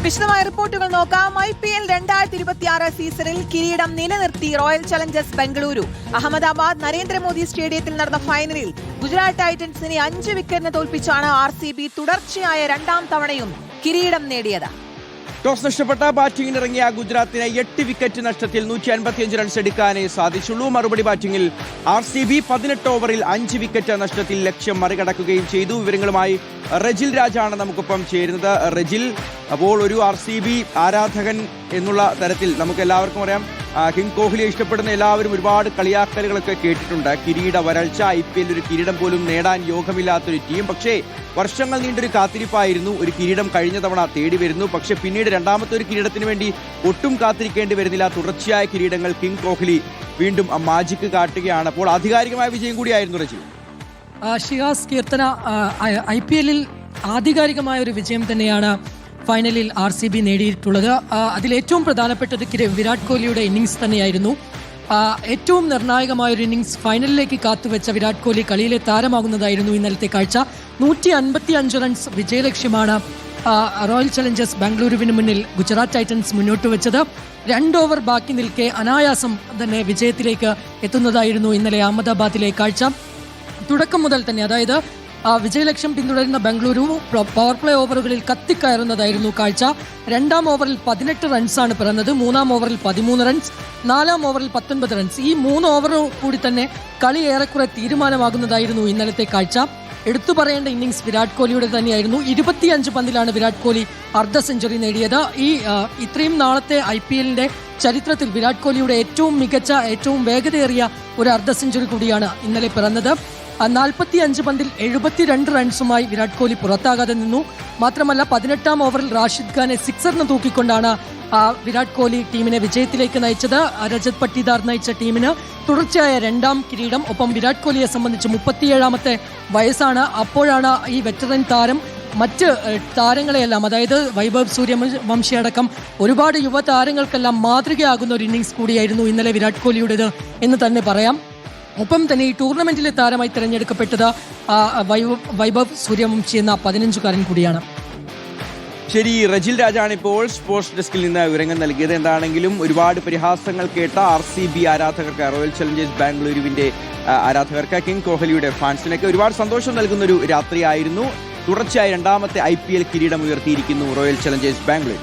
വിശദമായ റിപ്പോർട്ടുകൾ നോക്കാം. IPL 2026 സീസണിൽ കിരീടം നിലനിർത്തി റോയൽ ചലഞ്ചേഴ്സ് ബംഗളൂരു. അഹമ്മദാബാദ് നരേന്ദ്രമോദി സ്റ്റേഡിയത്തിൽ നടന്ന ഫൈനലിൽ ഗുജറാത്ത് ടൈറ്റൻസിനെ 5 വിക്കറ്റിന് തോൽപ്പിച്ചാണ് RCB തുടർച്ചയായ രണ്ടാം തവണയും കിരീടം നേടിയത്. ടോസ് നഷ്ടപ്പെട്ട ബാറ്റിംഗിനിറങ്ങിയ ഗുജറാത്തിനെ 8 വിക്കറ്റ് നഷ്ടത്തിൽ 155 റൺസ് എടുക്കാനേ സാധിച്ചുള്ളൂ. മറുപടി ബാറ്റിംഗിൽ RCB 18 ഓവറിൽ 5 വിക്കറ്റ് നഷ്ടത്തിൽ ലക്ഷ്യം മറികടക്കുകയും ചെയ്തു. വിവരങ്ങളുമായി റജിൽ രാജാണ് നമുക്കൊപ്പം ചേരുന്നത്. റജിൽ, അപ്പോൾ ഒരു RCB ആരാധകൻ എന്നുള്ള തരത്തിൽ നമുക്ക് എല്ലാവർക്കും അറിയാം, കിങ് കോഹ്ലിയെ ഇഷ്ടപ്പെടുന്ന എല്ലാവരും ഒരുപാട് കളിയാക്കലുകളൊക്കെ കേട്ടിട്ടുണ്ട്. കിരീട വരൾച്ച, IPL ഒരു കിരീടം പോലും നേടാൻ യോഗമില്ലാത്തൊരു ടീം. പക്ഷേ വർഷങ്ങൾ നീണ്ടൊരു കാത്തിരിപ്പായിരുന്നു. ഒരു കിരീടം കഴിഞ്ഞ തവണ തേടി വരുന്നു. പക്ഷെ പിന്നീട് രണ്ടാമത്തെ ഒരു കിരീടത്തിന് വേണ്ടി ഒട്ടും കാത്തിരിക്കേണ്ടി വരുന്നില്ല. തുടർച്ചയായ കിരീടങ്ങൾ കിങ് കോഹ്ലി വീണ്ടും മാജിക്ക് കാട്ടുകയാണ്. അപ്പോൾ ആധികാരികമായ വിജയം കൂടിയായിരുന്നു റജി. ഷിയാസ് കീർത്തന, IPL-ൽ ആധികാരികമായ ഒരു വിജയം തന്നെയാണ് ഫൈനലിൽ RCB നേടിയിട്ടുള്ളത്. അതിലേറ്റവും പ്രധാനപ്പെട്ടത് വിരാട് കോഹ്ലിയുടെ ഇന്നിങ്സ് തന്നെയായിരുന്നു. ഏറ്റവും നിർണായകമായ ഒരു ഇന്നിങ്സ് ഫൈനലിലേക്ക് കാത്തുവെച്ച വിരാട് കോഹ്ലി കളിയിലെ താരമാകുന്നതായിരുന്നു ഇന്നലത്തെ കാഴ്ച. 155 റൺസ് വിജയലക്ഷ്യമാണ് റോയൽ ചലഞ്ചേഴ്സ് ബംഗളൂരുവിന് മുന്നിൽ ഗുജറാത്ത് ടൈറ്റൻസ് മുന്നോട്ട് വെച്ചത്. 2 ഓവർ ബാക്കി നിൽക്കെ അനായാസം തന്നെ വിജയത്തിലേക്ക് എത്തുന്നതായിരുന്നു ഇന്നലെ അഹമ്മദാബാദിലെ കാഴ്ച. തുടക്കം മുതൽ തന്നെ, അതായത് വിജയലക്ഷ്യം പിന്തുടരുന്ന ബംഗളൂരു പവർ പ്ലേ ഓവറുകളിൽ കത്തിക്കയറുന്നതായിരുന്നു കാഴ്ച. 2-ാം ഓവറിൽ 18 റൺസാണ് പിറന്നത്. 3-ാം ഓവറിൽ 13 റൺസ്, 4-ാം ഓവറിൽ 19 റൺസ്. ഈ 3 ഓവർ കൂടി തന്നെ കളി ഏറെക്കുറെ തീരുമാനമാകുന്നതായിരുന്നു ഇന്നലത്തെ കാഴ്ച. എടുത്തു പറയേണ്ട ഇന്നിങ്സ് വിരാട് കോഹ്ലിയുടെ തന്നെയായിരുന്നു. 25 പന്തിലാണ് വിരാട് കോഹ്ലി അർദ്ധ സെഞ്ചുറി നേടിയത്. ഇത്രയും നാളത്തെ IPL-ന്റെ ചരിത്രത്തിൽ വിരാട് കോഹ്ലിയുടെ ഏറ്റവും മികച്ച, ഏറ്റവും വേഗതയേറിയ ഒരു അർദ്ധ സെഞ്ചുറി കൂടിയാണ് ഇന്നലെ പിറന്നത്. 45 പന്തിൽ 72 റൺസുമായി വിരാട് കോഹ്ലി പുറത്താകാതെ നിന്നു. മാത്രമല്ല 18-ാം ഓവറിൽ റാഷിദ് ഖാനെ സിക്സറിന് തൂക്കിക്കൊണ്ടാണ് വിരാട് കോഹ്ലി ടീമിനെ വിജയത്തിലേക്ക് നയിച്ചത്. രജത് പട്ടിദാർ നയിച്ച ടീമിന് തുടർച്ചയായ 2-ാം കിരീടം. ഒപ്പം വിരാട് കോഹ്ലിയെ സംബന്ധിച്ച് 37-ാമത്തെ വയസ്സാണ്. അപ്പോഴാണ് ഈ വെറ്ററൻ താരം മറ്റ് താരങ്ങളെയെല്ലാം, അതായത് വൈഭവ് സൂര്യവംശി അടക്കം ഒരുപാട് യുവതാരങ്ങൾക്കെല്ലാം മാതൃകയാകുന്ന ഒരു ഇന്നിങ്സ് കൂടിയായിരുന്നു ഇന്നലെ വിരാട് കോഹ്ലിയുടേത് എന്ന് തന്നെ പറയാം. ഒപ്പം തന്നെ ഈ ടൂർണമെന്റിലെ താരമായി തിരഞ്ഞെടുക്കപ്പെട്ടത് വൈഭവ് സൂര്യവംശി എന്ന 15-കാരൻ കൂടിയാണ്. ശരി, റജിൽ രാജാണ് ഇപ്പോൾ സ്പോർട്സ് ഡെസ്കിൽ നിന്ന് വിവരങ്ങൾ നൽകിയത്. എന്താണെങ്കിലും ഒരുപാട് പരിഹാസങ്ങൾ കേട്ട RCB ആരാധകർക്ക്, റോയൽ ചലഞ്ചേഴ്സ് ബാംഗ്ലൂരുവിന്റെ ആരാധകർക്ക്, കിങ് കോഹ്ലിയുടെ ഫാൻസിനൊക്കെ ഒരുപാട് സന്തോഷം നൽകുന്ന ഒരു രാത്രിയായിരുന്നു. തുടർച്ചയായി 2ാമത്തെ IPL കിരീടം ഉയർത്തിയിരിക്കുന്നു റോയൽ ചലഞ്ചേഴ്സ് ബാംഗ്ലൂർ.